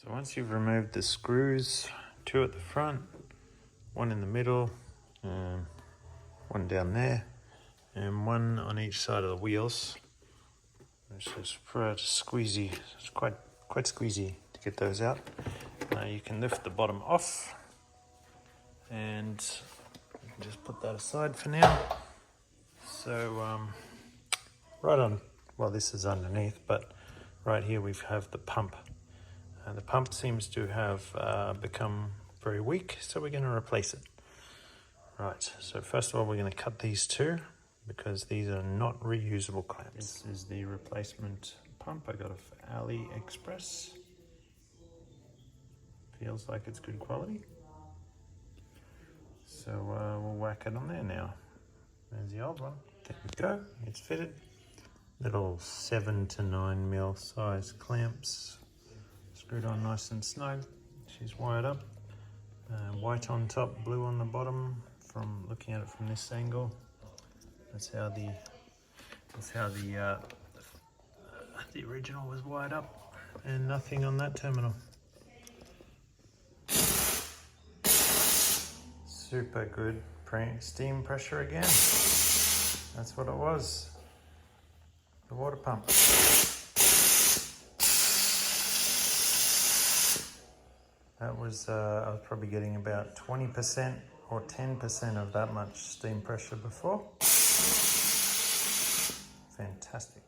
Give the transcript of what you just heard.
So once you've removed the screws, 2 at the front, 1 in the middle, 1 down there, and 1 on each side of the wheels. It's just pretty squeezy. It's quite squeezy to get those out. Now you can lift the bottom off, and you can just put that aside for now. So right on, well, this is underneath, but right here we have the pump. And the pump seems to have become very weak, so we're going to replace it. Right, so first of all we're going to cut these 2, because these are not reusable clamps. This is the replacement pump I got off AliExpress. Feels like it's good quality. So we'll whack it on there now. There's the old one. There we go, it's fitted. Little 7 to 9 mil size clamps. Screwed on nice and snug. She's wired up. White on top, blue on the bottom. From looking at it from this angle, that's how the original was wired up, and nothing on that terminal. Super good steam pressure again. That's what it was. The water pump. That was, I was probably getting about 20% or 10% of that much steam pressure before. Fantastic.